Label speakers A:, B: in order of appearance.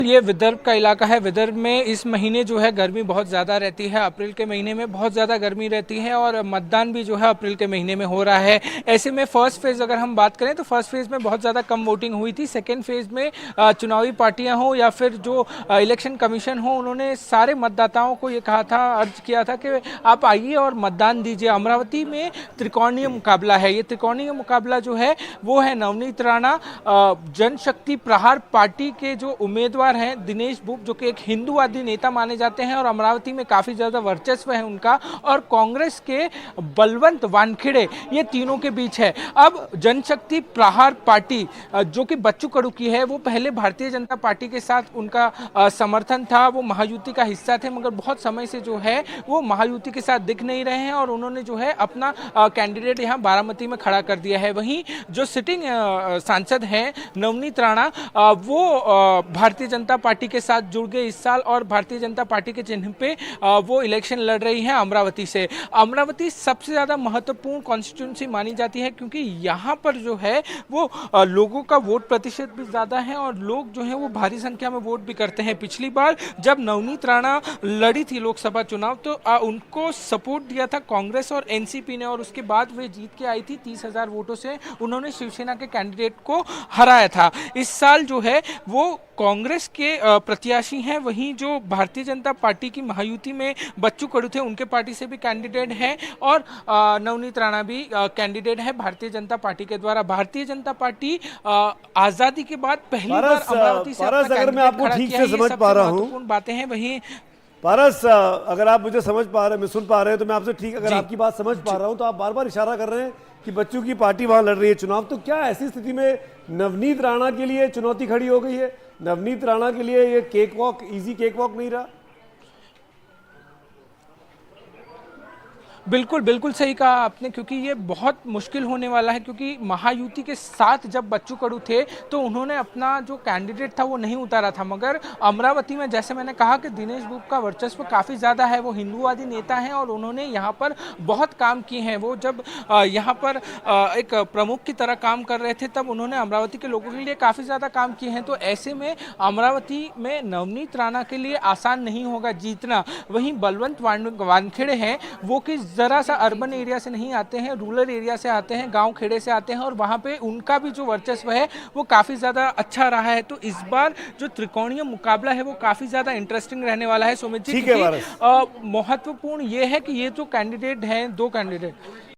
A: ये विदर्भ का इलाका है। विदर्भ में इस महीने जो है गर्मी बहुत ज़्यादा रहती है। अप्रैल के महीने में बहुत ज़्यादा गर्मी रहती है और मतदान भी जो है अप्रैल के महीने में हो रहा है। ऐसे में फर्स्ट फेज़ अगर हम बात करें तो फर्स्ट फेज़ में बहुत ज़्यादा कम वोटिंग हुई थी। सेकेंड फेज़ में चुनावी पार्टियां हो या फिर जो इलेक्शन कमीशन हो, उन्होंने सारे मतदाताओं को ये कहा था, अर्ज किया था कि आप आइए और मतदान दीजिए। अमरावती में त्रिकोणीय मुकाबला है। ये त्रिकोणीय मुकाबला जो है वो है नवनीत राणा, जनशक्ति प्रहार पार्टी के जो उम्मीदवार हैं दिनेश बुब, जो कि एक हिंदूवादी नेता माने जाते हैं और अमरावती में काफी ज्यादा वर्चस्व है उनका, और कांग्रेस के बलवंत वानखेड़े, ये तीनों के बीच है। अब जनशक्ति प्रहार पार्टी जो कि बच्चू कडू की है, वो पहले भारतीय जनता पार्टी के साथ उनका समर्थन था, वो महायुति का हिस्सा थे, मगर बहुत समय से जो है वो महायुति के साथ दिख नहीं रहे हैं और उन्होंने जो है अपना कैंडिडेट यहाँ बारामती में खड़ा कर दिया है। वहीं जो सिटिंग सांसद हैं नवनीत राणा, वो भारतीय जनता पार्टी के साथ जुड़ गए इस साल और भारतीय जनता पार्टी के चिन्ह पे वो इलेक्शन लड़ रही हैं अमरावती से। अमरावती सबसे ज़्यादा महत्वपूर्ण कॉन्स्टिट्यूंसी मानी जाती है क्योंकि यहाँ पर जो है वो लोगों का वोट प्रतिशत भी ज़्यादा है और लोग जो है वो भारी संख्या में वोट भी करते हैं। पिछली बार जब नवनीत राणा लड़ी थी लोकसभा चुनाव तो उनको सपोर्ट दिया था कांग्रेस और एनसीपी ने, और उसके बाद वे जीत के आई थी 30,000 वोटों से। उन्होंने शिवसेना के कैंडिडेट को हराया था। इस साल जो है वो कांग्रेस के प्रत्याशी हैं। वहीं जो भारतीय जनता पार्टी की महायुति में बच्चू कडू थे, उनके पार्टी से भी कैंडिडेट हैं और नवनीत राणा भी कैंडिडेट है भारतीय जनता पार्टी के द्वारा। भारतीय जनता पार्टी आजादी के बाद पहली बार अमरावती से अपना कैंडिडेट खड़ा किया है। ये सबसे महत्वपूर्ण बातें हैं। वहीं
B: पारस, अगर आप मुझे समझ पा रहे हैं, मैं सुन पा रहे हैं तो मैं आपसे ठीक, अगर आपकी बात समझ पा रहा हूं तो आप बार बार इशारा कर रहे हैं कि बच्चों की पार्टी वहां लड़ रही है चुनाव, तो क्या ऐसी स्थिति में नवनीत राणा के लिए चुनौती खड़ी हो गई है? नवनीत राणा के लिए ये cake walk, easy cake walk नहीं रहा?
A: बिल्कुल बिल्कुल सही कहा आपने, क्योंकि ये बहुत मुश्किल होने वाला है। क्योंकि महायुति के साथ जब बच्चू कडू थे तो उन्होंने अपना जो कैंडिडेट था वो नहीं उतारा था, मगर अमरावती में जैसे मैंने कहा कि दिनेश बुब का वर्चस्व काफ़ी ज़्यादा है। वो हिंदूवादी नेता हैं और उन्होंने यहाँ पर बहुत काम किए हैं। वो जब यहाँ पर एक प्रमुख की तरह काम कर रहे थे तब उन्होंने अमरावती के लोगों के लिए काफ़ी ज़्यादा काम किए हैं। तो ऐसे में अमरावती में नवनीत राणा के लिए आसान नहीं होगा जीतना। वहीं बलवंत वानखेड़े हैं, वो कि जरा सा अर्बन एरिया से नहीं आते हैं, रूरल एरिया से आते हैं, गांव खेड़े से आते हैं और वहां पे उनका भी जो वर्चस्व है वो काफी ज्यादा अच्छा रहा है। तो इस बार जो त्रिकोणीय मुकाबला है वो काफी ज्यादा इंटरेस्टिंग रहने वाला है सुमित जी। महत्वपूर्ण ये है कि ये जो कैंडिडेट हैं, दो कैंडिडेट